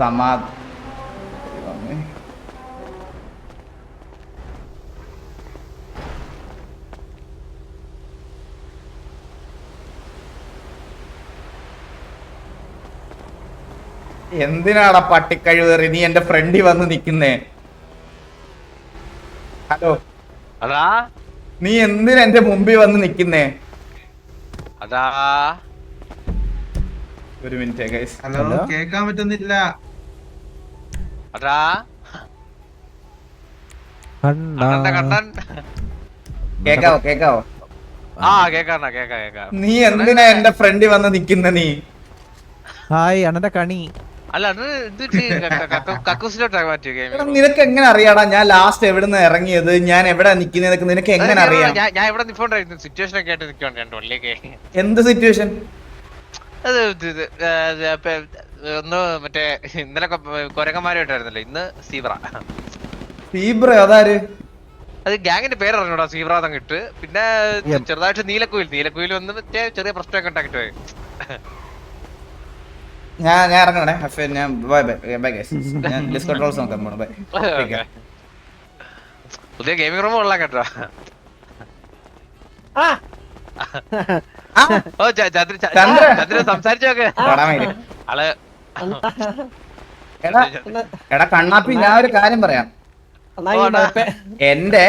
സമാ എന്തിനാടാ പട്ടിക്കഴുകറി നീ എന്റെ ഫ്രണ്ടിൽ വന്ന് നിക്കുന്നേ? ഹലോ, അതാ നീ എന്തിനാ എന്റെ മുമ്പിൽ വന്ന് നിക്കുന്നേ? അതാ ഒരു മിനിറ്റ് ഗൈസ്. ഹലോ, കേക്കാൻ പറ്റുന്നില്ല. അതാ കണ്ണന്റെ കണ്ണൻ. കേക്കാവോ കേക്കാവോ? ആ കേക്കാം കേക്കാം. നീ എന്തിനാ എന്റെ ഫ്രണ്ടിൽ വന്ന് നിക്കുന്ന നീ? ഹായ് അണ്ണന്റെ കണി. അല്ല അത് കക്കൂസിലോട്ടാ മാറ്റി എടാ, നിനക്ക് എങ്ങനെ അറിയാടാ ഞാൻ ലാസ്റ്റ് എവിടുന്ന് ഇറങ്ങിയത്, ഞാൻ എവിടെ നിക്കുന്നതൊക്കെ നിനക്ക് എങ്ങനെ അറിയാം? ഞാൻ ഇവിടെ നിപ്പോണ്ടായിരുന്നു, സിറ്റുവേഷൻ ഒക്കെ ആയിട്ട് നിൽക്കണ്ട രണ്ടോളിലേക്ക്. എന്ത് സിറ്റുവേഷൻ? അത് ഒന്ന് മറ്റേ ഇന്നലെ കൊരങ്ങന്മാരുമായിട്ടായിരുന്നല്ലോ, ഇന്ന് സീബ്ര. സീബ്ര അതാര്? അത് ഗ്യാങ്ങിന്റെ പേര് അറിഞ്ഞൂടാ, സീബ്ര തങ്ങിട്ട്. പിന്നെ ചെറുതായിട്ട് നീലക്കുയിൽ വന്ന് മറ്റേ ചെറിയ പ്രശ്നമൊക്കെ ഉണ്ടാക്കിട്ട് പോയി. ഞാൻ ഇറങ്ങണേ. ഞാൻ ബൈ ബൈ ബൈ ഗൈസ്. ഞാൻ ഡിസ്കോഡ് റോൾസ് നോക്കാൻ പോണു. ബൈ. പുതിയ ഗെയിമിംഗ് റൂം കൊള്ളാം കേട്ടോ. ഓ ചന്ദ്ര സംസാരിച്ചോക്കെ ആള്. എടാ കണ്ണാപ്പി, ഞാൻ ഒരു കാര്യം പറയാം. എന്റെ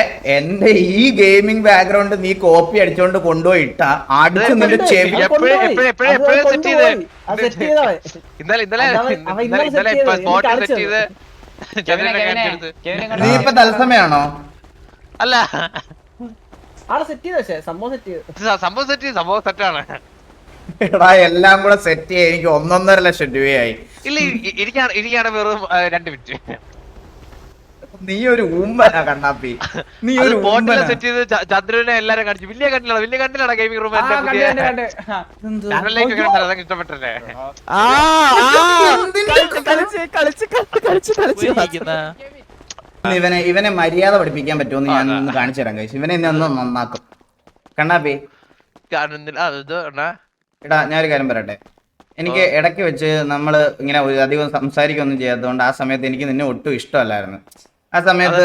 ഈ ഗെയിമിംഗ് ബാക്ക്ഗ്രൗണ്ട് നീ കോപ്പി അടിച്ചോണ്ട് കൊണ്ടുപോയി ഇട്ട അടിച്ച് നിന്റെ ചെവി. നീ ഇപ്പൊ തത്സമയാണോ? അല്ല സംഭവം സെറ്റാണ്. എടാ എല്ലാം കൂടെ സെറ്റ് ചെയ്യാൻ എനിക്ക് 1.5 ലക്ഷം രൂപയായി. ഇല്ല ഇരിക്കാണ് വെറും 2 മിനിറ്റ്. നീ ഒരു ഊമ്പനാ കണ്ണാപ്പി, നീ ഒരു ബോട്ടിലെ സെറ്റ് ചെയ്ത് ചന്ദ്രനെ എല്ലാരും കാണിച്ചു. വലിയ കണ്ടിലാണ് ഗെയിമിംഗ് റൂം. ചാനലിലേക്ക് അതൊക്കെ ഇഷ്ടപ്പെട്ടല്ലേ? ഇവനെ മര്യാദ പഠിപ്പിക്കാൻ പറ്റുമെന്ന് ഞാൻ ഒന്ന് കാണിച്ചു തരാം കഴിച്ചു. ഇവനെ ഒന്ന് നന്നാക്കും കണ്ണാപ്പി. എടാ ഞാനൊരു കാര്യം പറയട്ടെ. എനിക്ക് ഇടയ്ക്ക് വെച്ച് നമ്മള് ഇങ്ങനെ അധികം സംസാരിക്കൊന്നും ചെയ്യാത്തതുകൊണ്ട് ആ സമയത്ത് എനിക്ക് നിന്നെ ഒട്ടും ഇഷ്ടമല്ലായിരുന്നു. ആ സമയത്ത്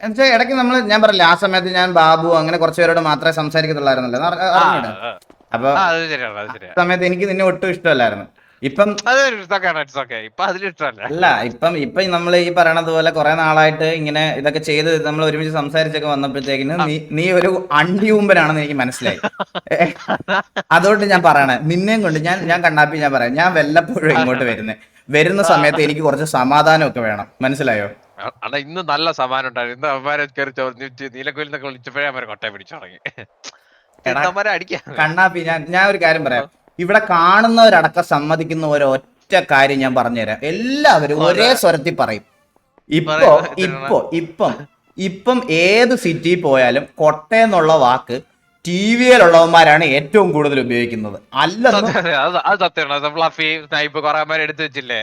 എന്നുവെച്ചാൽ ഇടയ്ക്ക് ഞാൻ പറയില്ല, ആ സമയത്ത് ഞാൻ ബാബു അങ്ങനെ കുറച്ചുപേരോട് മാത്രമേ സംസാരിക്കത്തുള്ളായിരുന്നല്ലോ, അറിഞ്ഞില്ല. അപ്പൊ ആ സമയത്ത് എനിക്ക് നിന്നെ ഒട്ടും ഇഷ്ടമല്ലായിരുന്നു. ഇപ്പം അല്ല, ഇപ്പം നമ്മൾ ഈ പറയണത് പോലെ കുറെ നാളായിട്ട് ഇങ്ങനെ ഇതൊക്കെ ചെയ്ത് നമ്മൾ ഒരുമിച്ച് സംസാരിച്ചൊക്കെ വന്നപ്പോഴത്തേക്കിന് നീ ഒരു അണ്ടിയൂമ്പനാണെന്ന് എനിക്ക് മനസ്സിലായി. അതുകൊണ്ട് ഞാൻ പറയണേ, നിന്നെയും കൊണ്ട് ഞാൻ കണ്ണാപ്പി, ഞാൻ പറയാം, ഞാൻ വല്ലപ്പോഴും ഇങ്ങോട്ട് വരുന്ന സമയത്ത് എനിക്ക് കുറച്ച് സമാധാനം ഒക്കെ വേണം, മനസ്സിലായോ? അല്ല ഇന്ന് നല്ല സമാനം ഉണ്ടായിരുന്നു. ഇന്ന് അവന്മാരെ കയറി നീലക്കോയിൽ നിന്നൊക്കെ വിളിച്ചപ്പോഴേ അവരെ കൊട്ടയെ പിടിച്ചു തുടങ്ങി. കണ്ണാപ്പി, ഞാൻ ഒരു കാര്യം പറയാം. ഇവിടെ കാണുന്നവരടക്കം സമ്മതിക്കുന്ന ഒരൊറ്റ കാര്യം ഞാൻ പറഞ്ഞുതരാം. എല്ലാവരും ഒരേ സ്വരത്തിൽ പറയും. ഇപ്പം ഏത് സിറ്റിയിൽ പോയാലും കൊട്ടയെന്നുള്ള വാക്ക് ടിവിയിലുള്ളവന്മാരാണ് ഏറ്റവും കൂടുതൽ ഉപയോഗിക്കുന്നത്. അത് സത്യമാണ്. കൊറേമാരെ എടുത്തു വെച്ചില്ലേ?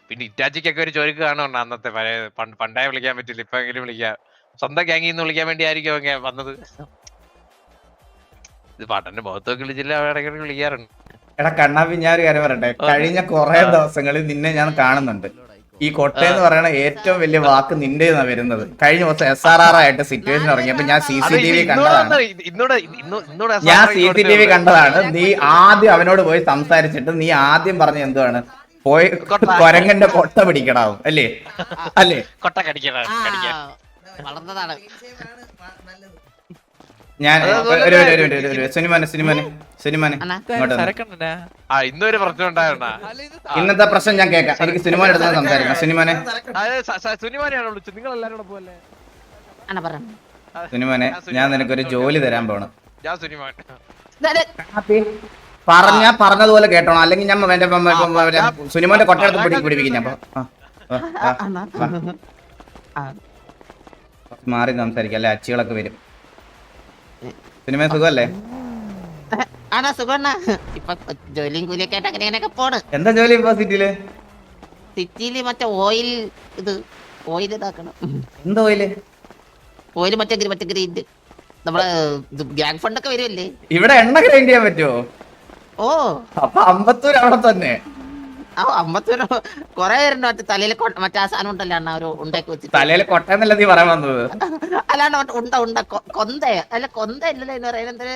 പിന്നെ ഇറ്റാച്ചിക്കൊക്കെ ഒരു ചോദിക്ക് കാണുന്നുണ്ട് അന്നത്തെ പഴയ പണ്ടായി വിളിക്കാൻ പറ്റില്ല, ഇപ്പൊ എങ്കിലും വിളിക്കാം. സ്വന്തം ഗ്യാങ്ങിൽ നിന്ന് വിളിക്കാൻ വേണ്ടി ആയിരിക്കും വന്നത്. ഇത് പാട്ടന്റെ മുഖത്തൊക്കെ വിളിച്ചില്ല, ഇടയ്ക്കിടയ്ക്ക് വിളിക്കാറുണ്ട്. എടാ കണ്ണാപ്പി, ഞാൻ ഒരു കാര്യം പറയട്ടെ. കഴിഞ്ഞ കുറെ ദിവസങ്ങളിൽ നിന്നെ ഞാൻ കാണുന്നുണ്ട്. ഈ കൊട്ടയെന്ന് പറയണ ഏറ്റവും വലിയ വാക്ക് നിന്റെ വരുന്നത്. കഴിഞ്ഞ ദിവസം SRR ആയിട്ട് സിറ്റുവേഷൻ ഇറങ്ങിയപ്പോ ഞാൻ CCTV കണ്ടതാണ്. നീ ആദ്യം അവനോട് പോയി സംസാരിച്ചിട്ട് നീ ആദ്യം പറഞ്ഞ എന്തുവാണ്? പോയി കൊരങ്ങന്റെ കൊട്ട പിടിക്കണാവും അല്ലേ? കൊട്ട കടിക്കണം. ഞാൻ സിനിമനെ ഇന്നൊരു പ്രശ്നം ഉണ്ടായിരുന്ന ഇന്നത്തെ പ്രശ്നം ഞാൻ കേൾക്കാം. എനിക്ക് സിനിമ എടുത്ത് സംസാരിക്കണം. സുനിമാനെയാണ് വിളിച്ചത്. നിങ്ങൾ എല്ലാരും കൂടെ പോലെ സിനിമനെ ഞാൻ നിനക്കൊരു ജോലി തരാൻ പോണം. ഞാൻ സുനിമാൻ പറഞ്ഞതുപോലെ കേട്ടോണം, അല്ലെങ്കിൽ ഞാൻ സുനിമോന്റെ കൊട്ടയെടുത്ത് പിടിപ്പിക്കും. ഞാൻ മാറി സംസാരിക്കാം, അല്ലെ അച്ചികളൊക്കെ വരും. സിനിമ സുഖല്ലേ? ജോലിയും കൂലിയൊക്കെ ആയിട്ട് അങ്ങനെയൊക്കെ പോണ്. എന്താ ജോലി ഇപ്പൊ സിറ്റിയില്? സിറ്റിയില് മറ്റേ ഓയിൽ ഇതാക്കണം. എന്താ ഓയില്? മറ്റേ ഗ്രീൻഡ് നമ്മളെ ഗ്യാങ് ഫണ്ട് ഒക്കെ വരുമല്ലേ? ഇവിടെ എണ്ണ ഗ്രൈൻഡ് ചെയ്യാൻ പറ്റുമോ? ഓ, അപ്പൊ അമ്പത്തൂർ അവിടെ തന്നെ. അമ്പത്തൂര് കൊറേ പേരുണ്ട് മറ്റേ തലയിൽ മറ്റേ ആ സാധനം ഉണ്ടല്ലോ അണ്ണ ഒരു ഉണ്ടാക്കി വെച്ചിട്ട് തലയിൽ കൊട്ടയെന്നല്ല നീ പറയാൻ വന്നത്. അല്ലാണ്ട് മറ്റേ ഉണ്ട കൊന്ത അല്ല കൊന്ത ഇല്ലല്ലോ എന്ന് പറയുന്നത്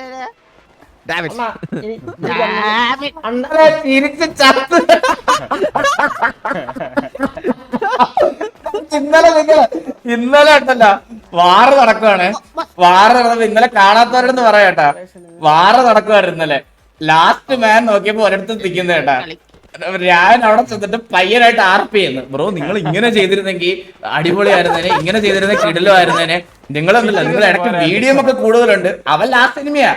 ചിരിച്ച് ചത്ത്. ഇന്നലെ ഉണ്ടല്ല വാറ് നടക്കുവാണ്. വാറ് നടന്നപ്പോ ഇന്നലെ കാണാത്തവരെന്ന് പറയാട്ടാ, വാറ് നടക്കുവായിരുന്നു ഇന്നലെ. ലാസ്റ്റ് മാൻ നോക്കിയപ്പോ ഒരിടത്ത് നിൽക്കുന്ന കേട്ടാ, ഞാൻ അവിടെ ചെന്നിട്ട് പയ്യനായിട്ട് ആർപ്പ് ചെയ്യുന്നു. ബ്രോ നിങ്ങൾ ഇങ്ങനെ ചെയ്തിരുന്നെങ്കിൽ അടിപൊളിയായിരുന്നേനെ, ഇങ്ങനെ ചെയ്തിരുന്നെങ്കിൽ കിടിലമായിരുന്നേനെ. നിങ്ങളൊന്നുമില്ല, നിങ്ങൾ ഇടയ്ക്ക് മീഡിയം ഒക്കെ കൂടുതലുണ്ട്. അവൻ ലാസ്റ്റ് സിനിമയാ.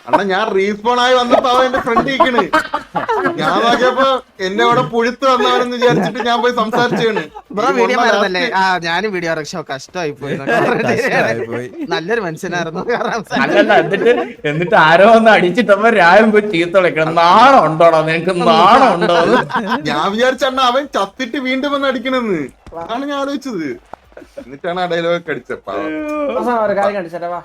അണ്ണാ ഞാൻ റീസ്പോൺ ആയി വന്നപ്പോ അവൻ എന്റെ ഫ്രണ്ട് ഇരിക്കണ്. ഞാൻ നോക്കിയപ്പോ എന്നെ അവിടെ പുഴുത്ത് വന്നവനെന്ന് വിചാരിച്ചിട്ട് ഞാൻ പോയി സംസാരിച്ചാണ്. ഞാനും വീഡിയോ പക്ഷെ കഷ്ടമായി പോയി നല്ലൊരു മനുഷ്യനായിരുന്നു. അല്ലല്ല, എന്നിട്ട് ആരോ ഒന്ന് അടിച്ചിട്ടപ്പോ രായം പോയി ചീത്ത വിളിക്കണം. നാണം ഉണ്ടോടോ നിനക്ക്, നാണം ഉണ്ടോ? ഞാൻ വിചാരിച്ചണ്ണ അവൻ ചത്തിട്ട് വീണ്ടും വന്ന് അടിക്കണെന്ന്. അതാണ് ഞാൻ ആലോചിച്ചത്. എന്നിട്ടാണ് ആ ഡയലോഗ് അടിച്ചപ്പോ ഒരു കാര്യം കണ്ടിച്ചേട്ടാ വാ.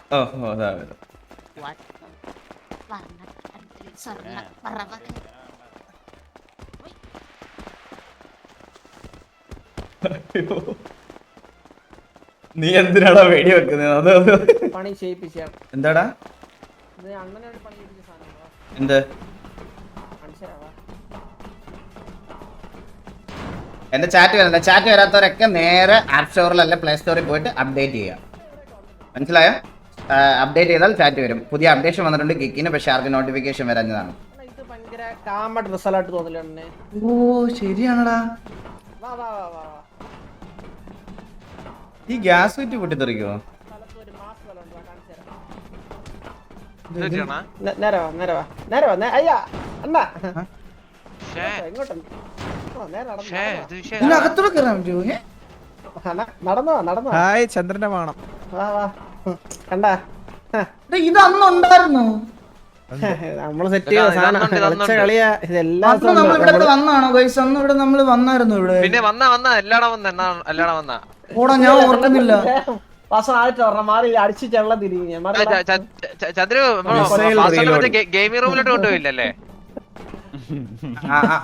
നീ എന്തിനാടാ വെടി വെക്കുന്നത്? പണി ചെയ്യിപ്പിച്ചാ എന്താടാ അണ്ണനോട് പണി ചെയ്യിപ്പിച്ച സാധനം എന്ത്? മനസ്സിലാവാ. എന്റെ ചാറ്റ് വരണ്ട. ചാറ്റ് വരാത്തവരൊക്കെ നേരെ ആപ്പ് സ്റ്റോറിൽ അല്ലെ പ്ലേ സ്റ്റോറിൽ പോയിട്ട് അപ്ഡേറ്റ് ചെയ്യുക. മനസ്സിലായോ? അപ്ഡേറ്റ് ചെയ്താൽ ചാറ്റ് വരും. പുതിയ അപ്ഡേഷൻ വന്നിട്ടുണ്ട് കിക്കിന്, പക്ഷെ ആർക്ക് നോട്ടിഫിക്കേഷൻ വരാഞ്ഞതാണ്. ഇത് ഭയങ്കര കാമ ഡ്രസ്സലായിട്ട് തോന്നില്ല അണ്ണനെ. ഓ ശരിയാണടാ. വാ വാ വാ വാ. ഈ ഗ്യാസ് കുറ്റി പൊട്ടിത്തെറിക്കുമോ? സ്ഥലത്ത് ഒരു മാസ് പോലെ ഉണ്ട്, കാണിച്ചു തരാം. ഇതെന്തിനാ? നേരെ വാ നേരെ വാ നേരെ വാ. അയ്യാ അണ്ണാ ശ്ശേ, ഇങ്ങോട്ടുണ്ട്. നേരെ നടന്നു ശ്ശേ, ഇത് ശ്ശേ. ഇതിനകത്തോടെ കയറാൻ പറ്റുമോ? നടന്നു വാ നടന്നു വാ. ഹായ് ചന്ദ്രന്റെ വേണം. വാ വാ കണ്ടാ ഇത് അന്ന് ഉണ്ടായിരുന്നു. നമ്മള് സെറ്റ് ചെയ്ത സാധനം കളിച്ച കളിയാ ഇതെല്ലാം. അന്ന് നമ്മൾ ഇവിടെ വന്നാണോ ഗൈസ്? അന്ന് ഇവിടെ നമ്മൾ വന്നായിരുന്നു ഇവിടെ. പിന്നെ വന്ന എല്ലാടാ വന്ന ഓടാ ഞാൻ ഓർക്കുന്നില്ല. വാസന ആയിട്ട് പറഞ്ഞ മാറി അടിച്ച് ചെള്ളം തിരിഞ്ഞു. ചന്ദ്രു ഗെയിമിംഗ് റൂമിലോട്ട് കൊണ്ടുപോയില്ലല്ലേ?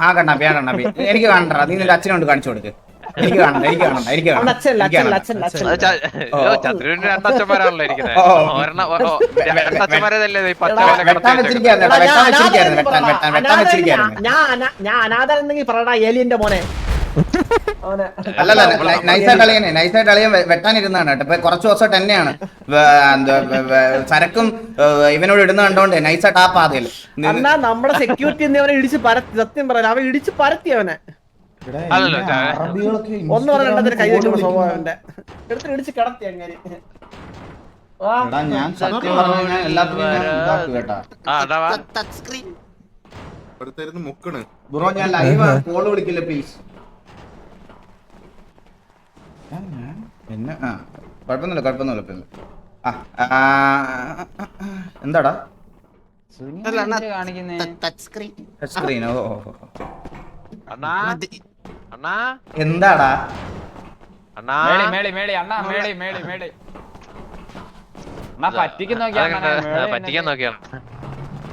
ആ കണ്ണാപ്പി, ആ കണ്ണാപ്പി എനിക്ക് കാണണ്ട. നീ നിന്റെ അച്ഛനോട് കാണിച്ചു കൊടുക്ക്. എനിക്ക് കാണണ്ട, എനിക്ക് കാണണ്ട, എനിക്ക് കാണണ്ട. ചന്ദ്രുവിന്റെ രണ്ടച്ഛന്മാരാണല്ലോ ഇരിക്കുന്നത്. രണ്ടച്ഛന്മാരല്ലേ വെട്ടാൻ വെച്ചിരിക്കായിരുന്നു, വെട്ടാൻ വെച്ചിരിക്കായിരുന്നു, വെട്ടാൻ വെച്ചിരിക്കായിരുന്നു. ഞാൻ അനാഥൻ എന്തെങ്കിലും പറയടാ ഏലിയന്റെ മോനെ. അല്ലല്ല, നൈസായിട്ട് അളിയൻ വെട്ടാനിരുന്നാണ് കേട്ടോ. ഇപ്പൊ കുറച്ച് ദിവസമായിട്ട് തന്നെയാണ് സരക്കും ഇവനോട് ഇടുന്ന കണ്ടോണ്ട് നൈസായിട്ട് ആ പാതയിൽ. എന്നാ നമ്മുടെ സെക്യൂരിറ്റി അവനെ ഇടിച്ച് പരത്തി. സത്യം പറയാൻ അവൻ ഇടിച്ച് പരത്തി അവനെ. ഒന്ന് പറഞ്ഞ കൈ വെക്കുന്ന സ്വഭാവം അവന്റെ എടുത്തിട്ട് ഇടിച്ച് കിടത്തി അങ്ങനെ. ഞാൻ സത്യം പറഞ്ഞ എല്ലാത്തിനും കേട്ടാ. അടുത്തായിരുന്നു മുക്കണ്. ബ്രോ ഞാൻ ലൈവ് കോള് വിളിക്കില്ല പ്ലീസ്. പിന്നെ കുഴപ്പമൊന്നുമില്ല. എന്താടാ സ്ക്രീൻ? ഓ എന്താടാ പറ്റിക്കാൻ നോക്കിയാണ്.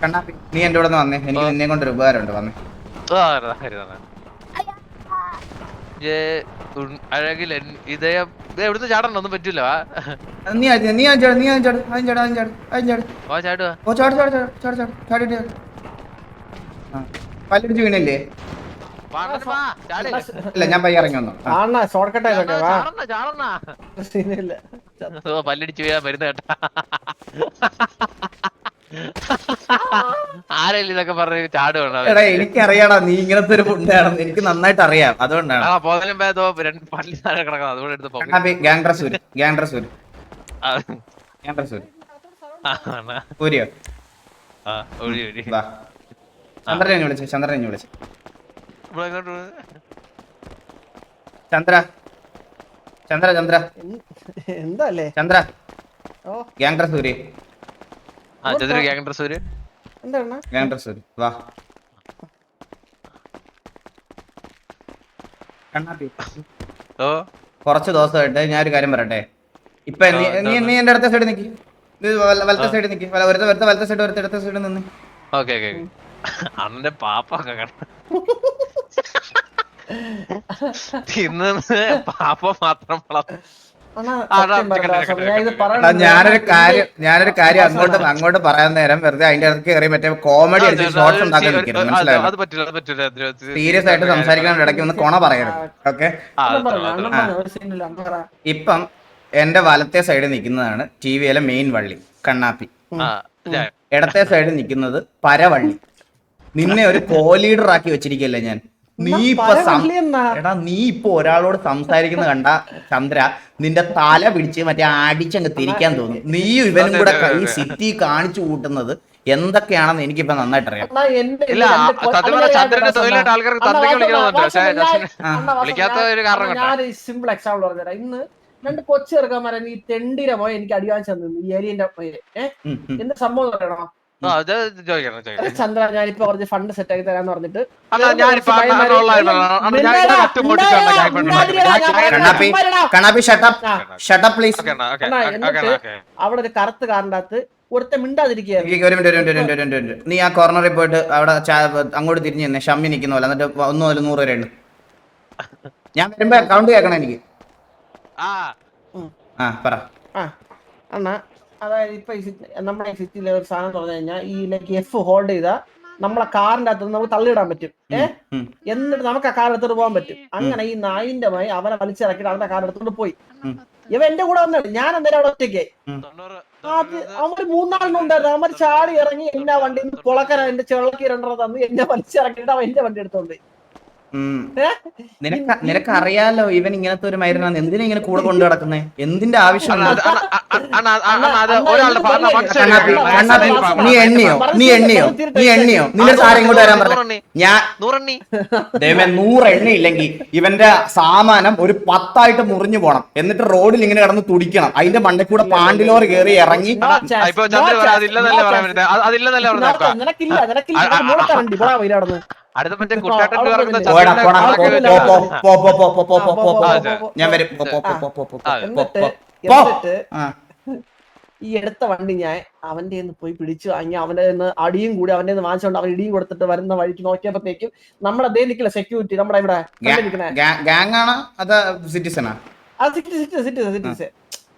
കണ്ണാപ്പി നീ എന്റെ കൂടെ വന്നേ, എനിക്ക് നിന്നെ കൊണ്ടൊരു ഉപകാരമുണ്ട്. വന്നേ അഴകിൽ ഇതയം എവിടുന്ന് ചാടണം ഒന്നും പറ്റൂല. പല്ലടിച്ച് വീണില്ലേ? ഇല്ല ഞാൻ പയ്യ ഇറങ്ങി വന്നു. പല്ലടിച്ച് വീഴാൻ മരുന്ന് കേട്ടാ. ആരല്ലേ ഇതൊക്കെ പറഞ്ഞ് ചാടുവാണ്. എടാ എനിക്കറിയാടാ നീ ഇങ്ങനത്തെ ഒരു ഫുഡാണെന്ന് എനിക്ക് നന്നായിട്ട് അറിയാം. അതുകൊണ്ടാണ് പള്ളി താഴെ കിടക്കണം. അതുകൊണ്ട് എടുത്ത് ചന്ദ്രനെ വിളിച്ചു. ചന്ദ്ര എന്താല്ലേ ചന്ദ്ര ഗ്യാങ്ഡർ സൂര്യ. ഗ്യാങ്ഡർ സൂര്യ വാ. കണ്ണാപ്പി കുറച്ച് ദിവസമായിട്ട് ഞാൻ ഒരു കാര്യം പറയട്ടെ. ഇപ്പൊ നീ എന്റെ അടുത്ത സൈഡ് നിക്ക്, വലത്തെ സൈഡ് നിക്ക്. വലത്തെ സൈഡ് നിന്ന് അണ്ണന്റെ പാപ്പ ഒക്കെ തിന്ന് പാപ്പ മാത്രം വളർന്നു. ഞാനൊരു കാര്യം അങ്ങോട്ട് പറയാൻ നേരം വെറുതെ അതിന്റെ ഇടയ്ക്ക് കയറി മറ്റേ കോമഡി അടിച്ച് ഷോർട്സ് ഉണ്ടാക്കാൻ നിൽക്കരുത്, മനസ്സിലായോ? അത് പറ്റില്ല. സീരിയസ് ആയിട്ട് സംസാരിക്കുന്ന ഇടയ്ക്ക് ഒന്ന് കൊണ പറയരുത്, ഓക്കെ? ഇപ്പം എന്റെ വലത്തെ സൈഡിൽ നിൽക്കുന്നതാണ് ടി വിയിലെ മെയിൻ വള്ളി കണ്ണാപ്പി. ഇടത്തെ സൈഡിൽ നിൽക്കുന്നത് പരവള്ളി. നിന്നെ ഒരു കോ ലീഡർ ആക്കി വെച്ചിരിക്കല്ലേ ഞാൻ. നീ ഇപ്പൊ ഒരാളോട് സംസാരിക്കുന്ന കണ്ട ചന്ദ്ര നിന്റെ തല പിടിച്ച് മറ്റേ അടിച്ചങ്ങ് തിരിക്കാൻ തോന്നും. നീയും ഇവനും കൂടെ ഈ സിറ്റി കാണിച്ചു കൂട്ടുന്നത് എന്തൊക്കെയാണെന്ന് എനിക്കിപ്പോ നന്നായിട്ട് അറിയാം. വിളിക്കാത്ത ഒരു കാരണം ഞാൻ സിമ്പിൾ എക്സാമ്പിൾ പറഞ്ഞുതരാം. ഇന്ന് 2 കൊച്ചു ചെറുക്കന്മാരെ ഈ തെണ്ടിര പോയി എനിക്ക് അടിവാങ്ങിച്ചു തന്നു ഈ ഏരിയന്റെ എന്ത് സംഭവം പറയണോ? ചന്ദ്ര ഞാനിപ്പോ കുറച്ച് ഫണ്ട് സെറ്റ് ആക്കി തരാന്ന് പറഞ്ഞിട്ട് അവിടെ ഒരു കറുത്ത് കാറിന്റെ അകത്ത് ഒരുത്തെ മിണ്ടാതിരിക്കുകയാണ്. നീ ആ കോർണറിൽ പോയിട്ട് അവിടെ അങ്ങോട്ട് തിരിഞ്ഞു തന്നെ ഷമ്മി നിൽക്കുന്ന പോലെ എന്നിട്ട് 1 മുതൽ 100 വരെ ഉണ്ട്. ഞാൻ വരുമ്പോ കൗണ്ട് കേൾക്കണം എനിക്ക്. പറ അണ്ണാ, അതായത് ഇപ്പൊ നമ്മുടെ സിറ്റിയിലെ ഒരു സാധനം പറഞ്ഞു കഴിഞ്ഞാൽ ഈ എഫ് ഹോൾഡ് ചെയ്താ നമ്മളെ കാറിന്റെ അകത്ത് നമുക്ക് തള്ളിയിടാൻ പറ്റും. എന്നിട്ട് നമുക്ക് ആ കാർ എടുത്തോട്ട് പോകാൻ പറ്റും. അങ്ങനെ ഈ നായിന്റെ മായി അവനെ വലിച്ചിറക്കിയിട്ട് അവന്റെ കാർ എടുത്തോണ്ട് പോയി. ഇവ എന്റെ കൂടെ വന്നിട്ട് ഞാൻ എന്തായാലും അവിടെ ഒറ്റയ്ക്കായി. അവര് 3-4 ഉണ്ടായിരുന്നു. അവര് ചാടി ഇറങ്ങി എന്നെ വണ്ടി കുളക്കര എന്റെ ചെളക്കി 2 തന്നു എന്നെ വലിച്ചിറക്കിയിട്ട് അവൻ എന്റെ വണ്ടി എടുത്തോണ്ട്. നിനക്ക് അറിയാലോ ഇവൻ ഇങ്ങനത്തെ ഒരു മൈരനാണ്. എന്തിനാ ഇങ്ങനെ കൂടെ കൊണ്ടു നടക്കുന്നേ? എന്തിന്റെ ആവശ്യം? നീ എണ്ണിയോ നിന്റെ സാരം ഇങ്ങോട്ട് വരാൻ പറഞ്ഞു. ഞാൻ 100 എണ്ണയില്ലെങ്കിൽ ഇവന്റെ സാമാനം ഒരു 10 ആയിട്ട് മുറിഞ്ഞു പോണം. എന്നിട്ട് റോഡിൽ ഇങ്ങനെ കിടന്ന് തുടിക്കണം. അതിന്റെ മണ്ടയിൽ കൂടെ പാണ്ടിലോറ് കയറി ഇറങ്ങി അടുത്ത മറ്റേ ഞാൻ വരും. ഈ എടുത്ത വണ്ടി ഞാൻ അവന്റെ പോയി പിടിച്ചു വാങ്ങി അവന്റെ അടിയും കൂടി അവന്റെ വാങ്ങിച്ചോണ്ട് അവൻ ഇടിയും കൊടുത്തിട്ട് വരുന്ന വഴിക്ക് നോക്കിയപ്പോഴത്തേക്കും നമ്മുടെ അതേ നിൽക്കില്ല സെക്യൂരിറ്റി നമ്മുടെ ഇവിടെ സിറ്റിസൺ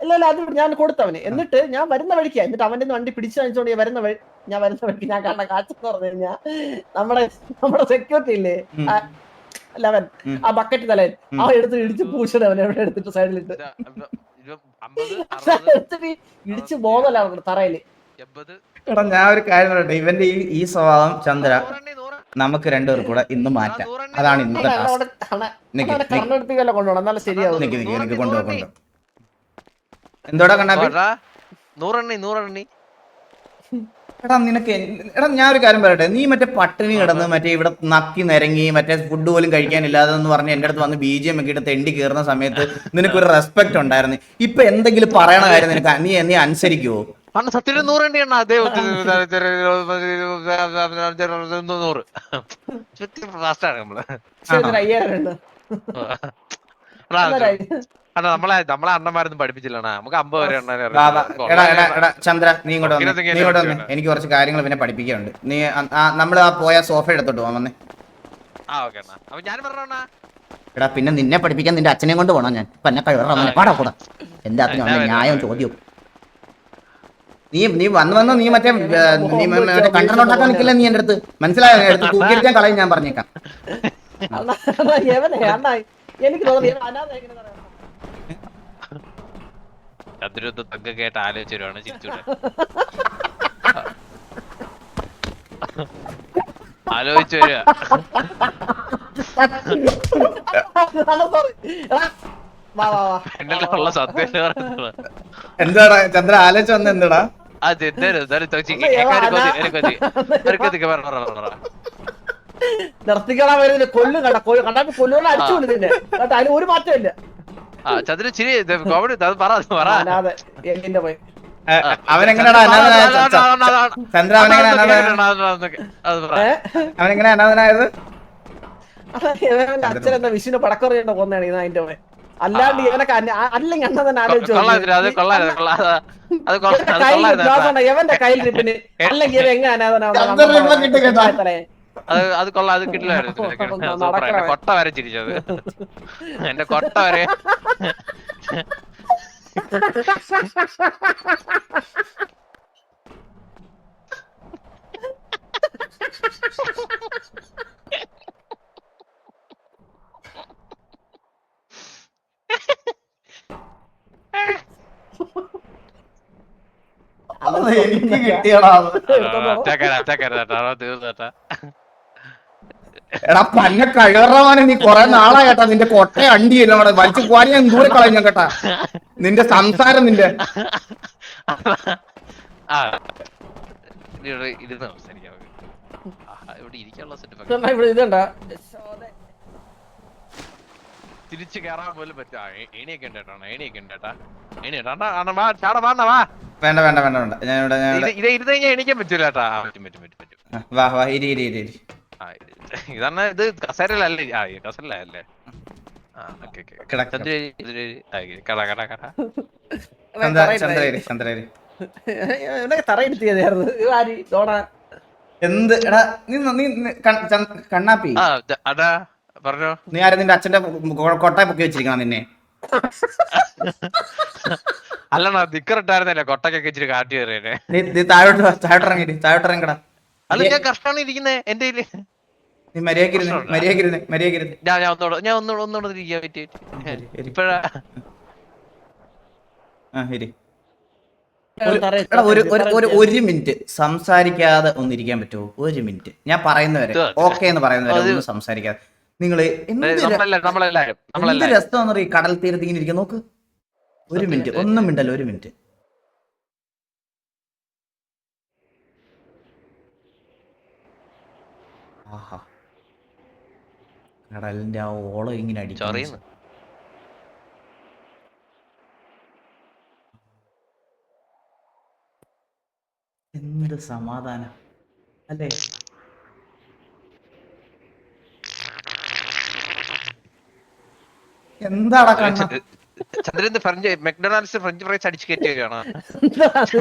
അല്ല അത് ഞാൻ കൊടുത്തവന്. എന്നിട്ട് ഞാൻ വരുന്ന വഴിക്കാ. എന്നിട്ട് അവന്റെ വണ്ടി പിടിച്ചു വാങ്ങിച്ചോണ്ട് ഞാൻ വരുന്ന വഴിക്ക് ഞാൻ കണ്ട കാച്ചെന്ന് പറഞ്ഞു കഴിഞ്ഞാൽ നമ്മുടെ സെക്യൂരിറ്റി ഇല്ലേ ലെവൻ ആ ബക്കറ്റ് തലൻ അവൻ എടുത്ത് ഇടിച്ച് പൂച്ചത് അവൻ എവിടെ എടുത്തിട്ട് സൈഡിലിട്ട് ഇടിച്ച് ബോധല്ല തറയില്. എടാ ഞാൻ ഒരു കാര്യം പറയട്ടെ, ഇവന്റെ ഈ സ്വഭാവം ചന്ദ്ര നമുക്ക് 2 പേർ കൂടെ ഇന്ന് മാറ്റാം. അതാണ് ഇന്നത്തെ കണ്ണെടുപ്പിക്കല്ല കൊണ്ടുപോകണം എന്നാലും ശരിയാവും. എനിക്ക് കൊണ്ടുപോകും. എന്തോടാ കണ്ണാപ്പി? 100 എടാ നിനക്ക് എടാ ഞാൻ ഒരു കാര്യം പറയട്ടെ, നീ മറ്റേ പട്ടിണി കിടന്ന് മറ്റേ ഇവിടെ നക്കി നിരങ്ങി മറ്റേ ഫുഡ് പോലും കഴിക്കാനില്ലാതെ എന്ന് പറഞ്ഞ് എന്റെ അടുത്ത് വന്ന് BGM ഒക്കെ ഇട്ട് തെണ്ടി കയറുന്ന സമയത്ത് നിനക്കൊരു റെസ്പെക്ട് ഉണ്ടായിരുന്നു. ഇപ്പൊ എന്തെങ്കിലും പറയണ കാര്യം നിനക്ക് നീ അനുസരിക്കുവോ? സത്യം 100 എണ്ണ അതേ 100 നമ്മളെ അണ്ണന്മാരൊന്നും പഠിപ്പിച്ചില്ലണ. നമുക്ക് 50 വരെ ചന്ദ്ര നീ ഇങ്ങോട്ട് വന്നേ. എനിക്ക് കുറച്ച് കാര്യങ്ങൾ പിന്നെ പഠിപ്പിക്കാനുണ്ട്. നീ നമ്മള് ആ പോയ സോഫ എടുത്തോട്ട് പോവാൻ വന്നേ. എടാ പിന്നെ നിന്നെ പഠിപ്പിക്കാൻ നിന്റെ അച്ഛനെയും കൊണ്ട് പോണോ ഞാൻ? എന്നെ കഴിവറ കൂടാ എന്റെ അച്ഛനും ന്യായം ചോദ്യവും. നീ വന്ന് നീ മറ്റേ കണ്ടോണ്ടാക്കാൻ നിൽക്കില്ല. നീ എന്റെ അടുത്ത് മനസ്സിലായോ? എടുത്ത് തൂക്കിയിരിക്കാൻ കളയും ഞാൻ പറഞ്ഞേക്കാം. എനിക്ക് തോന്നുന്നു ചന്ദ്രത്ത് തങ്ക കേട്ട് ആലോചിച്ചു വരുവാണ് ചിരിച്ചൂടെ ആലോചിച്ചു വരിക. പെണ്ണിലുള്ള സത്യം എന്താടാ ചന്ദ്ര ആലോചിച്ച് വന്ന എന്താടാ? നിർത്തിക്കണ വരുന്നില്ല കൊല്ലും കണ്ടാ കൊല്ലുകൊണ്ട് അടിച്ചുകൊണ്ട് തന്നെ കേട്ടോ. അതിന് ഒരു മാറ്റമില്ല. ചന്ദ്ര ചിരി കോമഡി അല്ലാതെ എന്റെ പോയി അവനെങ്ങനെയാ ചന്ദ്ര അവനെങ്ങനെ അനാഥനായത്? അച്ഛൻ എന്താ വിഷുവിന് പടക്കറിയണ്ട കൊന്നാണ് ഇത് അതിന്റെ പോയി. അല്ലാണ്ട് ഇവനൊക്കെ അല്ലെങ്കിൽ അണ്ണൻ തന്നെ ആലോചിച്ചു കൊള്ളാതില്ല അത് കൊള്ളാതെ അത് എവന്റെ കയ്യിലിരിപ്പിന് അല്ലെങ്കിൽ ഇവൻ എങ്ങനെ അത് കൊള്ളാം അത് കിട്ടില്ലായിരുന്നു എന്റെ കൊട്ട വരെ ചിരിച്ചത് എന്റെ കൊട്ട വരെ അത് എനിക്ക് കിട്ടിയടാ അത്. തീർന്നേട്ടാ എടാ പന്ന കഴിവറവാനെ നീ കൊറേ നാളാ കേട്ടാ നിന്റെ കൊട്ട അണ്ടിയല്ലോ അവിടെ വലിച്ചു പോവാൻ ഞാൻ ദൂരെ കളഞ്ഞ കേട്ടാ നിന്റെ സംസാരം നിന്റെ ഇരുന്ന് സംസാരിക്കാം ഇവിടെ ഇരിക്കാനുള്ള സെറ്റ് ഇവിടെ ഇതുണ്ടാ തിരിച്ചു കയറാൻ പോലും പറ്റാ ഏണിയൊക്കെ ഉണ്ട് കേട്ടോ ഏണിയൊക്കെ ഉണ്ട് കേട്ടാ ഏണി ചാടാ വാ വേണ്ട വേണ്ട വേണ്ട വേണ്ട ഞാൻ ഇവിടെ ഇത് ഇരുന്ന് കഴിഞ്ഞാൽ എണീക്കാൻ പറ്റൂല കേട്ടാ പറ്റും വാ വാ ഇരി ഇരി ഇരി ഇരി ഇതാണ് ഇത് കസേരല്ലേ കസേരല്ലേ കിടക്ക്. ചന്ദ്രേരി ഇവനൊക്കെ തറയെടുത്തിയായിരുന്നു എന്ത് എടാ നീ കണ്ണാപ്പി അതാ പറഞ്ഞോ നീ ആരും നിന്റെ അച്ഛന്റെ കൊട്ട പൊക്കി വെച്ചിരിക്കണം നിന്നെ അല്ലണ ദിക്കറിട്ടായിരുന്നല്ലേ കൊട്ടക്കൊക്കെ ഇച്ചിരി കാറ്റ് കയറിയേ നീ താഴോട്ടിറങ്ങിക്കടാ അത് ഞാൻ കഷ്ടാണ് ഇരിക്കുന്നേ എന്റെ നീ മര്യാദക്കിരുന്ന് ഞാൻ ഒന്നുകൂടെ ഇരിക്കാം ഇപ്പഴാ ഒരു മിനിറ്റ് സംസാരിക്കാതെ ഒന്നിരിക്കാൻ പറ്റുമോ? ഒരു മിനിറ്റ് ഞാൻ പറയുന്നവരെ ഓക്കെ എന്ന് പറയുന്നവരെ ഒന്നും സംസാരിക്കാതെ നിങ്ങള് എന്ത് രസമാണെന്ന് ഈ കടൽ തീരത്ത് ഇങ്ങനെ ഇരിക്കാൻ നോക്ക്. ഒരു മിനിറ്റ് ഒന്നും മിണ്ടല്ലോ, ഒരു മിനിറ്റ്. ആഹാ കടലിന്റെ ആ ഓളം ഇങ്ങനെ അടിച്ചു. എന്ത് സമാധാനം അല്ലേ? എന്താടാ ചന്ദ്രന്റെ ഫ്രഞ്ച് മെക്ഡൊണാൾഡ്സ് ഫ്രഞ്ച് ഫ്രൈസ് അടിച്ചു കയറ്റിയാണ്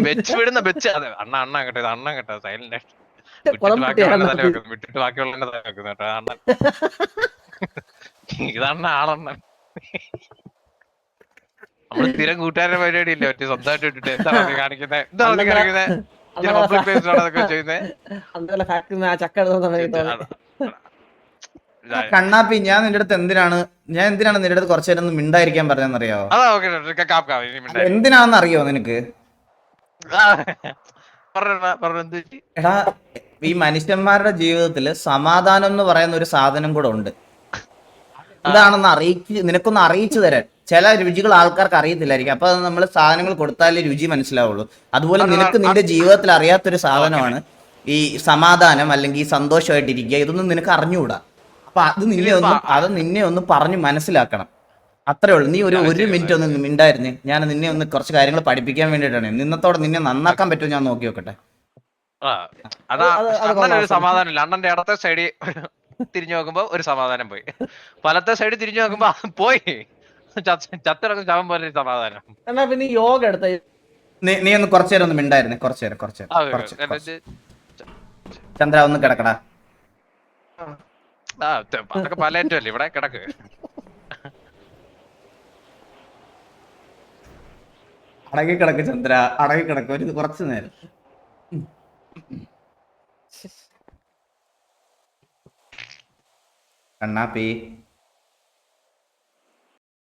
വെച്ച് വിടുന്ന വെച്ച് അതെ അണ്ണ കേട്ടോ സൈലന്റ് വിട്ടിട്ട് ബാക്കിയുള്ള തല വെക്കുന്നു കേട്ടോ അണ്ണൻ. ഇതണ്ണ ആളണ്ണൻ. നമ്മള് സ്ഥിരം കൂട്ടുകാരുടെ പരിപാടി ഇല്ലേ മറ്റേ സ്വന്തമായിട്ട് വിട്ടിട്ട് എന്താണ് കാണിക്കുന്നത് പബ്ലിക് പ്ലേസിലാണ് അതൊക്കെ ചെയ്യുന്നത്. കണ്ണാപ്പി ഞാൻ നിന്റെ അടുത്ത് എന്തിനാണ് നിന്റെ അടുത്ത് കുറച്ചു നേരം ഒന്ന് മിണ്ടായിരിക്കാൻ പറഞ്ഞെന്നറിയാവോ? എന്തിനാണെന്ന് അറിയോ നിനക്ക്? എടാ ഈ മനുഷ്യന്മാരുടെ ജീവിതത്തില് സമാധാനം എന്ന് പറയുന്ന ഒരു സാധനം കൂടെ ഉണ്ട്. എന്താണെന്ന് നിനക്കൊന്ന് അറിയിച്ചു തരാൻ ചില രുചികൾ ആൾക്കാർക്ക് അറിയത്തില്ലായിരിക്കും. അപ്പൊ നമ്മൾ സാധനങ്ങൾ കൊടുത്താലേ രുചി മനസ്സിലാവുള്ളൂ. അതുപോലെ നിനക്ക് നിന്റെ ജീവിതത്തിൽ അറിയാത്തൊരു സാധനമാണ് ഈ സമാധാനം അല്ലെങ്കിൽ ഈ സന്തോഷമായിട്ടിരിക്കുക. ഇതൊന്നും നിനക്ക് അറിഞ്ഞുകൂടാ. അപ്പൊ അത് നിന്നെ ഒന്ന് പറഞ്ഞു മനസ്സിലാക്കണം. അത്രേ ഉള്ളൂ. നീ ഒരു മിനിറ്റ് ഒന്ന് മിണ്ടായിരുന്നേ. ഞാൻ നിന്നെ ഒന്ന് കുറച്ച് കാര്യങ്ങൾ പഠിപ്പിക്കാൻ വേണ്ടിയിട്ടാണ്. നിന്നത്തോടെ നിന്നെ നന്നാക്കാൻ പറ്റുമോ ഞാൻ നോക്കി നോക്കട്ടെ. ഒരു സമാധാനം ഇല്ല. അണ്ണന്റെ ഇടത്തെ സൈഡിൽ തിരിഞ്ഞു നോക്കുമ്പോ ഒരു സമാധാനം പോയി, വലത്തെ സൈഡിൽ തിരിഞ്ഞു നോക്കുമ്പോ പോയി ചത്തിറങ്ങും ചവൻ പോലെ സമാധാനം. എന്നാ പിന്നെ യോഗ എടുത്ത നീ ഒന്ന് കുറച്ചു നേരം ഒന്ന് മിണ്ടായിരുന്നേ. കുറച്ചു ചന്ദ്ര ഒന്ന് കിടക്കടാ. അതൊക്കെ പലേറ്റല്ലേ ഇവിടെ കിടക്ക്. അടങ്ങി കിടക്ക് ചന്ദ്ര, അടങ്ങി കിടക്ക് ഒരു കുറച്ചു നേരം. കണ്ണാപ്പി